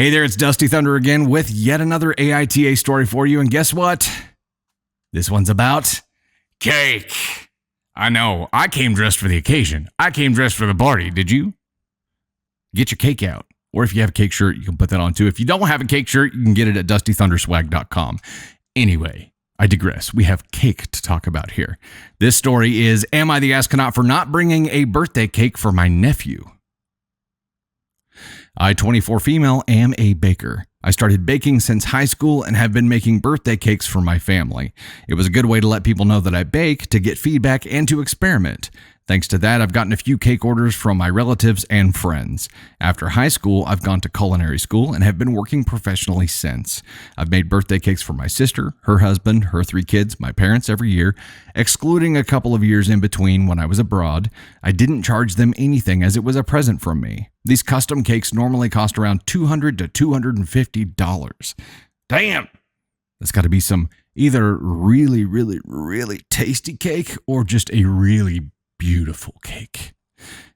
Hey there, it's Dusty Thunder again with yet another AITA story for you. And guess what? This one's about cake. I know, I came dressed for the occasion. I came dressed for the party. Did you? Get your cake out. Or if you have a cake shirt, you can put that on too. If you don't have a cake shirt, you can get it at dustythunderswag.com. Anyway, I digress. We have cake to talk about here. This story is, am I the astronaut for not bringing a birthday cake for my nephew? I, 24 female, am a baker. I started baking since high school and have been making birthday cakes for my family. It was a good way to let people know that I bake, to get feedback, and to experiment. Thanks to that, I've gotten a few cake orders from my relatives and friends. After high school, I've gone to culinary school and have been working professionally since. I've made birthday cakes for my sister, her husband, her 3 kids, my parents every year, excluding a couple of years in between when I was abroad. I didn't charge them anything as it was a present from me. These custom cakes normally cost around $200 to $250. Damn! That's got to be some either really, really, really tasty cake or just a really beautiful cake.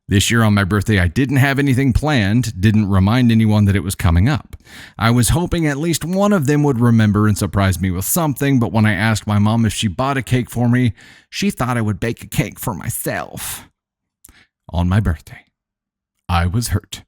This year on my birthday, I didn't have anything planned, didn't remind anyone that it was coming up. I was hoping at least one of them would remember and surprise me with something, but when I asked my mom if she bought a cake for me, she thought I would bake a cake for myself. On my birthday, I was hurt.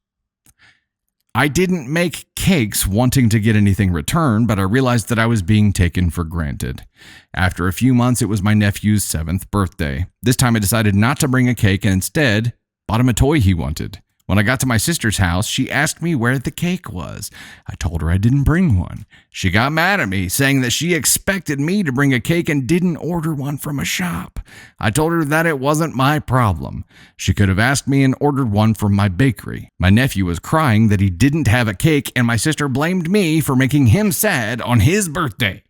I didn't make cakes wanting to get anything returned, but I realized that I was being taken for granted. After a few months, it was my nephew's 7th birthday. This time I decided not to bring a cake and instead bought him a toy he wanted. When I got to my sister's house, she asked me where the cake was. I told her I didn't bring one. She got mad at me, saying that she expected me to bring a cake and didn't order one from a shop. I told her that it wasn't my problem. She could have asked me and ordered one from my bakery. My nephew was crying that he didn't have a cake, and my sister blamed me for making him sad on his birthday.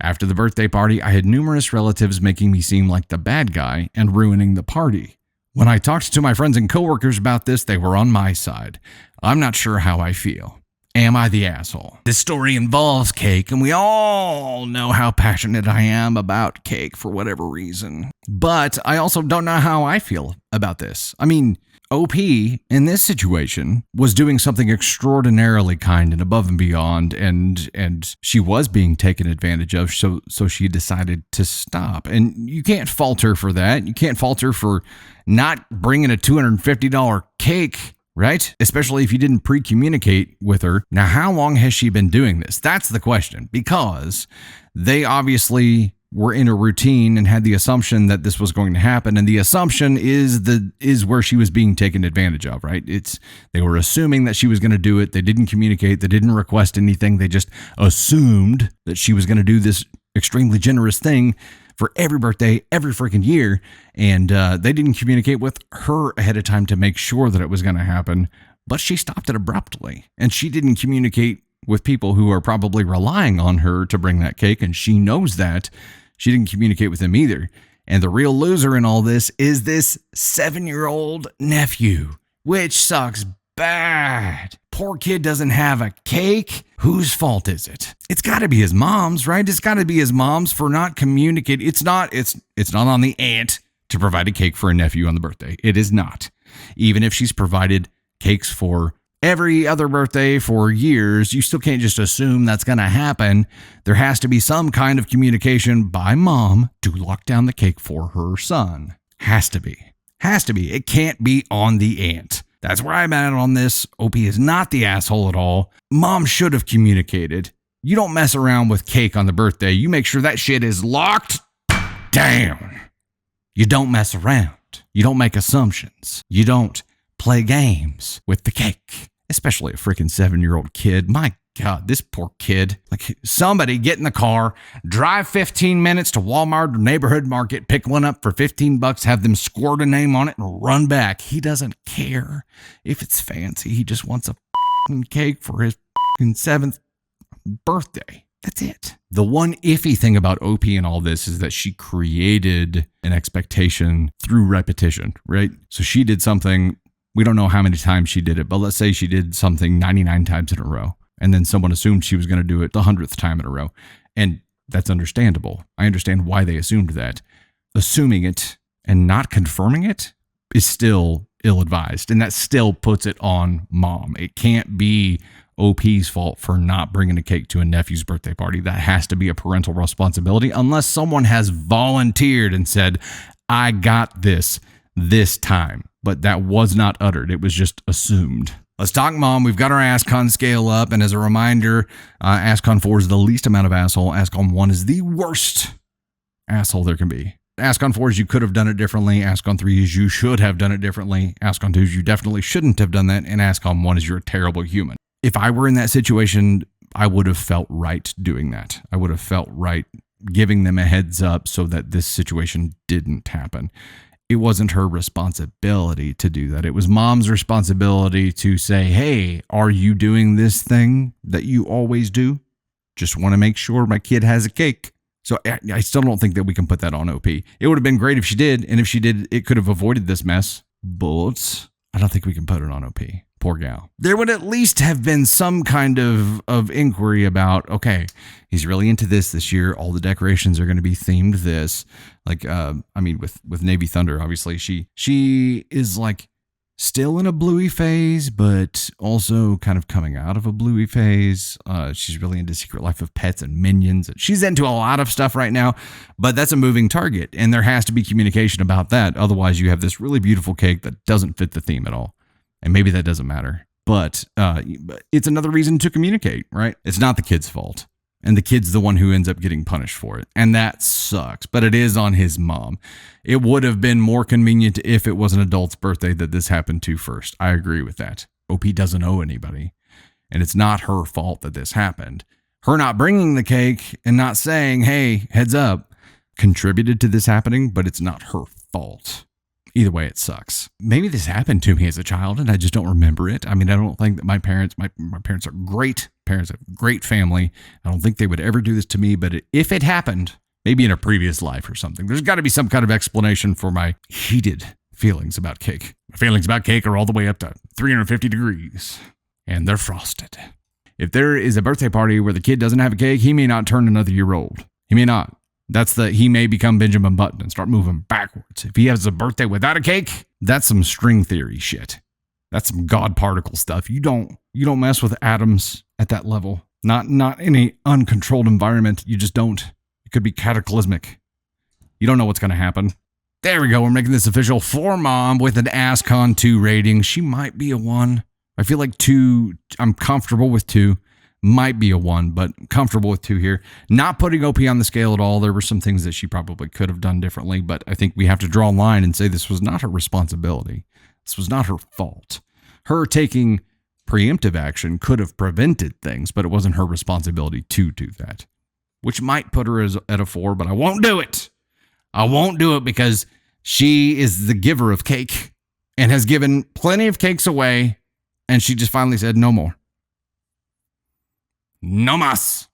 After the birthday party, I had numerous relatives making me seem like the bad guy and ruining the party. When I talked to my friends and coworkers about this, they were on my side. I'm not sure how I feel. Am I the asshole? This story involves cake, and we all know how passionate I am about cake for whatever reason. But I also don't know how I feel about this. I mean, OP, in this situation, was doing something extraordinarily kind and above and beyond, and she was being taken advantage of, so she decided to stop. And you can't fault her for that. You can't fault her for not bringing a $250 cake, right? Especially if you didn't pre-communicate with her. Now, how long has she been doing this? That's the question, because they obviously were in a routine and had the assumption that this was going to happen, and the assumption is where she was being taken advantage of, right? They were assuming that she was going to do it. They didn't communicate. They didn't request anything. They just assumed that she was going to do this extremely generous thing for every birthday, every freaking year, and they didn't communicate with her ahead of time to make sure that it was going to happen, but she stopped it abruptly, and she didn't communicate with people who are probably relying on her to bring that cake, and she knows that. She didn't communicate with them either. And the real loser in all this is this 7-year-old nephew, which sucks bad. Poor kid doesn't have a cake. Whose fault is it? It's got to be his mom's, right? It's got to be his mom's for not communicating. It's not on the aunt to provide a cake for a nephew on the birthday. It is not. Even if she's provided cakes for every other birthday for years, you still can't just assume that's going to happen. There has to be some kind of communication by mom to lock down the cake for her son. Has to be. It can't be on the aunt. That's where I'm at on this. OP is not the asshole at all. Mom should have communicated. You don't mess around with cake on the birthday. You make sure that shit is locked down. You don't mess around. You don't make assumptions. You don't play games with the cake, especially a freaking 7-year-old kid. My God, this poor kid. Like, somebody get in the car, drive 15 minutes to Walmart or neighborhood market, pick one up for $15, have them squirt a name on it and run back. He doesn't care if it's fancy. He just wants a cake for his 7th birthday. That's it. The one iffy thing about OP and all this is that she created an expectation through repetition, right? So she did something. We don't know how many times she did it, but let's say she did something 99 times in a row. And then someone assumed she was going to do it the 100th time in a row. And that's understandable. I understand why they assumed that. Assuming it and not confirming it is still ill-advised. And that still puts it on mom. It can't be OP's fault for not bringing a cake to a nephew's birthday party. That has to be a parental responsibility unless someone has volunteered and said, I got this time. But that was not uttered. It was just assumed. Let's talk mom. We've got our ascon scale up. And as a reminder, ascon 4 is the least amount of asshole. Ascon 1 is the worst asshole there can be. ascon 4 is you could have done it differently. ascon 3 is you should have done it differently. ascon 2 is you definitely shouldn't have done that. And ascon 1 is you're a terrible human. If I were in that situation, I would have felt right doing that. I would have felt right giving them a heads up so that this situation didn't happen. It wasn't her responsibility to do that. It was mom's responsibility to say, hey, are you doing this thing that you always do? Just want to make sure my kid has a cake. So I still don't think that we can put that on OP. It would have been great if she did. And if she did, it could have avoided this mess. But I don't think we can put it on OP. Poor gal. There would at least have been some kind of inquiry about, okay, he's really into this year. All the decorations are going to be themed this. Like, with Navy Thunder, obviously, she is like still in a bluey phase, but also kind of coming out of a bluey phase. She's really into Secret Life of Pets and Minions. She's into a lot of stuff right now, but that's a moving target. And there has to be communication about that. Otherwise, you have this really beautiful cake that doesn't fit the theme at all. And maybe that doesn't matter, but it's another reason to communicate, right? It's not the kid's fault. And the kid's the one who ends up getting punished for it. And that sucks, but it is on his mom. It would have been more convenient if it was an adult's birthday that this happened to first. I agree with that. OP doesn't owe anybody. And it's not her fault that this happened. Her not bringing the cake and not saying, hey, heads up, contributed to this happening, but it's not her fault. Either way, it sucks. Maybe this happened to me as a child and I just don't remember it. I mean, I don't think that my parents are great parents, have a great family. I don't think they would ever do this to me, but if it happened, maybe in a previous life or something, there's got to be some kind of explanation for my heated feelings about cake. My feelings about cake are all the way up to 350 degrees and they're frosted. If there is a birthday party where the kid doesn't have a cake, he may not turn another year old. He may not. He may become Benjamin Button and start moving backwards. If he has a birthday without a cake, that's some string theory shit. That's some God particle stuff. You don't mess with atoms at that level. Not in an uncontrolled environment. You just don't. It could be cataclysmic. You don't know what's going to happen. There we go. We're making this official for mom with an ascon 2 rating. She might be a 1. I feel like 2. I'm comfortable with 2. Might be a 1, but comfortable with 2 here. Not putting OP on the scale at all. There were some things that she probably could have done differently, but I think we have to draw a line and say this was not her responsibility. This was not her fault. Her taking preemptive action could have prevented things, but it wasn't her responsibility to do that, which might put her at a 4, but I won't do it. I won't do it because she is the giver of cake and has given plenty of cakes away, and she just finally said no more. No mas.